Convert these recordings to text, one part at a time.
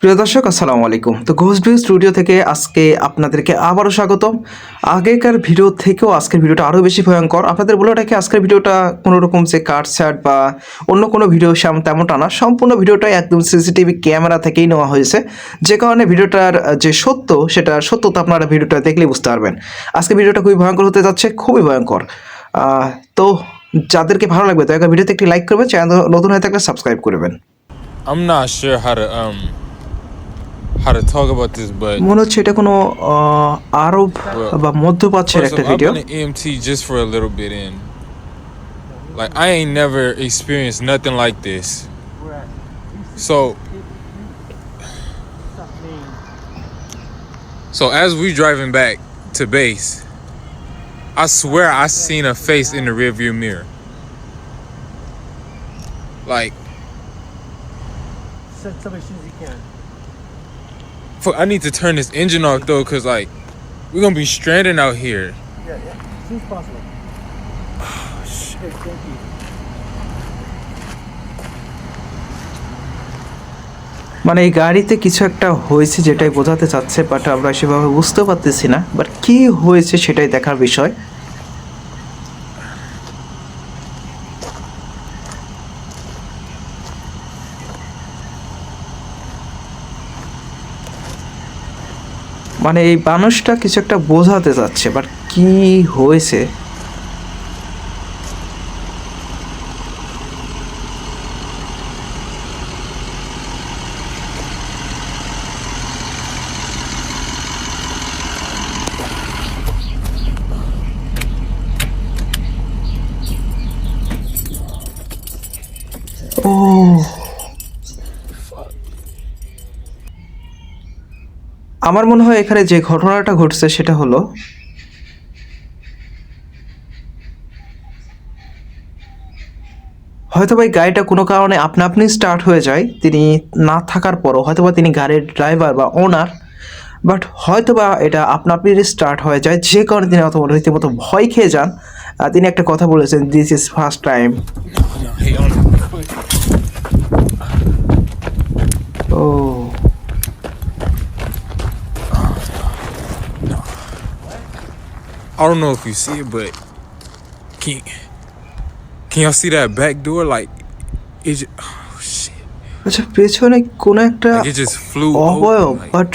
প্রিয় দর্শক আসসালামু আলাইকুম। তো ঘোষ ভিউ স্টুডিও থেকে আজকে আপনাদেরকে আবারও স্বাগতম। আগেকার ভিডিও থেকেও আজকের ভিডিওটা আরও বেশি ভয়ঙ্কর। আপনাদের বলে রাখি আজকের ভিডিওটা কোনো রকম যে কাটছাট বা অন্য কোনো ভিডিও তেমনটা না, সম্পূর্ণ ভিডিওটাই একদম সিসিটিভি ক্যামেরা থেকেই নেওয়া হয়েছে, যে কারণে ভিডিওটার যে সেটার সত্যতা আপনারা ভিডিওটা দেখলেই বুঝতে পারবেন। আজকে ভিডিওটা খুবই ভয়ঙ্কর হতে যাচ্ছে, খুবই ভয়ঙ্কর। তো যাদেরকে ভালো লাগবে দয়া করে ভিডিওতে একটি লাইক করবেন, চ্যানেল নতুন হয়ে থাকলে সাবস্ক্রাইব করবেন। I'm not sure how to talk about this, but মনে হচ্ছে এটা কোনো আরব বা মধ্যপ্রাচ্যের first একটা off, I've video. been an EMT just for a little bit, and like I ain't never experienced nothing like this. So as we driving back to base, I swear I seen a face in the rearview mirror. Like, Send somebody as soon as you can. fuck, I need to turn this engine off though, cause like we're gonna be stranded out here. Yeah. As soon as possible. Okay, thank you. মানে এই গাড়িতে কিছু একটা হয়েছে যেটাই বোঝাতে চাচ্ছে, but আমরা সেভাবে বুঝতে পারতেছি না। বাট কি হয়েছে সেটাই দেখার বিষয়। মানে এই মানুষটা কিছু একটা বোঝাতে চাচ্ছে, বাট কি হয়েছে। ও আমার মনে হয় এখানে যে ঘটনাটা ঘটছে সেটা হলো হয়তো ভাই গাড়িটা কোনো কারণে আপনা আপনি স্টার্ট হয়ে যায়, তিনি না থাকার পরও হয়তোবা তিনি গাড়ির ড্রাইভার বা ওনার, বাট হয়তোবা এটা আপনা আপনি স্টার্ট হয়ে যায়, যে কারণে তিনি অত রীতিমতো ভয় খেয়ে যান। তিনি একটা কথা বলেছেন, this is first time. Hey, on ও I don't know if you see it, but can can y'all see that back door? Like it just, oh shit. আচ্ছা, পেছনে কোনো একটা Like it just flew অবয়ব, open. Like, বাট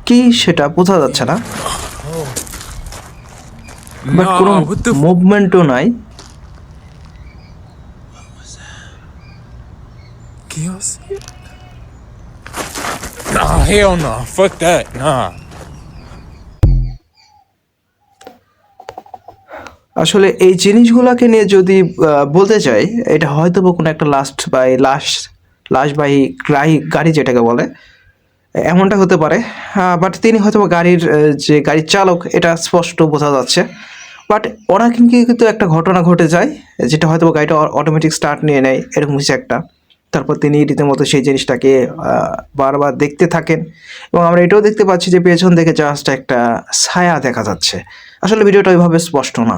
কি সেটা বোঝা যাচ্ছে না। বাট কোনো nah, what the মুভমেন্টও নাই। can y'all see it? Nah, hell no. Fuck that. Nah. আসলে এই জিনিসগুলোকে নিয়ে যদি বলতে চাই, এটা হয়তো বা কোনো একটা লাশবাহী গাড়ি যেটাকে বলে, এমনটা হতে পারে। বাট তিনি হয়তো বা যে গাড়ির চালক এটা স্পষ্ট বোঝা যাচ্ছে। বাট ওনার কিন্তু একটা ঘটনা ঘটে যায়, যেটা হয়তো বা গাড়িটা অটোমেটিক স্টার্ট নিয়ে নেয়, এরকম কিছু একটা। তারপর তিনি রীতিমতো সেই জিনিসটাকে বারবার দেখতে থাকেন, এবং আমরা এটাও দেখতে পাচ্ছি যে পেছন থেকে জাস্ট একটা ছায়া দেখা যাচ্ছে। আসলে ভিডিওটা ওইভাবে স্পষ্ট না।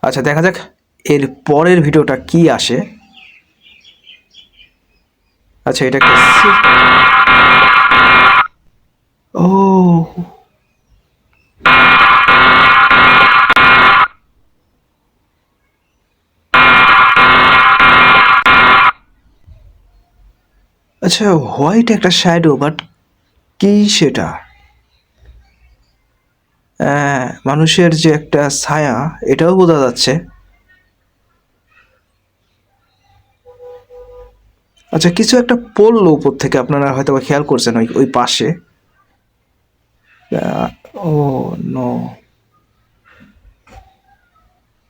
আচ্ছা, দেখা যাক এর পরের ভিডিওটা কি আসে। আচ্ছা, এটা একটা ও আচ্ছা, হোয়াইট একটা শ্যাডো, বাট কি সেটা? মানুষের যে একটা ছায়া, এটাও বোঝা যাচ্ছে। আচ্ছা, কিছু একটা পড়লো উপর থেকে, আপনারা হয়তো বা খেয়াল করছেন ওই ওই পাশে। ও নো,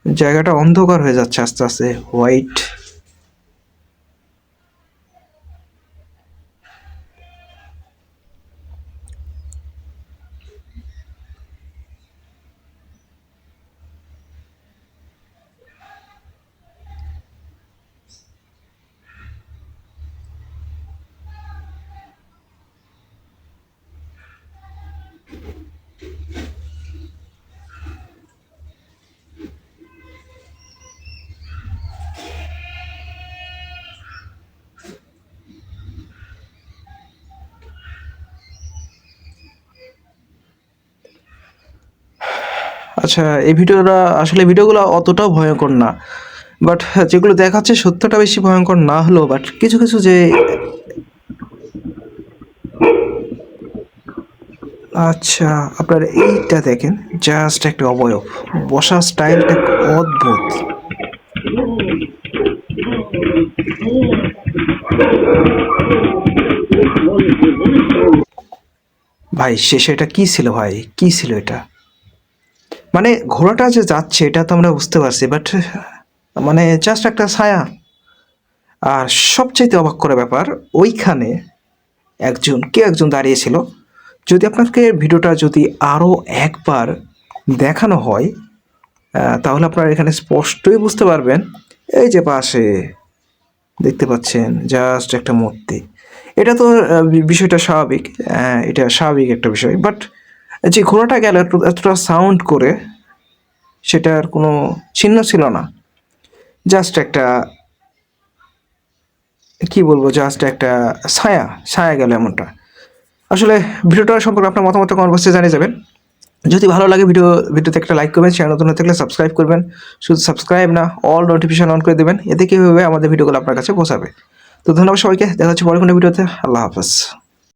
জায়গাটা অন্ধকার হয়ে যাচ্ছে আস্তে আস্তে। হোয়াইট আচ্ছা, এই ভিডিওটা আসলে ভিডিওগুলো অতটাও ভয়ঙ্কর না, বাট যেগুলো দেখাচ্ছে সত্যটা বেশি ভয়ঙ্কর না হলেও বাট কিছু কিছু যে আচ্ছা, আপনার এইটা দেখেন, জাস্ট একটা অবয়ব, বসার স্টাইলটা অদ্ভুত। ভাই শেষে এটা কি ছিল ভাই, কি ছিল এটা? মানে ঘোড়াটা যে যাচ্ছে এটা তো আমরা বুঝতে পারছি, বাট মানে জাস্ট একটা ছায়া। আর সবচাইতে অবাক করা ব্যাপার, ওইখানে একজন দাঁড়িয়েছিল। যদি আপনাকে ভিডিওটা যদি আরও একবার দেখানো হয় তাহলে আপনারা এখানে স্পষ্টই বুঝতে পারবেন। এই যে পাশে দেখতে পাচ্ছেন জাস্ট একটা মূর্তি। এটা তো বিষয়টা স্বাভাবিক, এটা স্বাভাবিক একটা বিষয়, বাট যে ঘোড়াটা গেল এতটা সাউন্ড করে সেটার কোনো চিহ্ন ছিল না। জাস্ট একটা কি বলবো, জাস্ট একটা ছায়া ছায়া গেল এমনটা। আসলে ভিডিওটা সম্পর্কে আপনার মতামত কমেন্ট বক্সে জানিয়ে যাবেন। যদি ভালো লাগে ভিডিওতে একটা লাইক করবেন, চ্যানেল নতুন হয়ে থাকলে সাবস্ক্রাইব করবেন। শুধু সাবস্ক্রাইব না, অল নোটিফিকেশন অন করে দেবেন, এতে কী হবে আমাদের ভিডিওগুলো আপনার কাছে পৌঁছাবে। তো ধন্যবাদ সবাইকে, দেখা হচ্ছে পরে কোনো ভিডিওতে। আল্লাহ হাফেজ।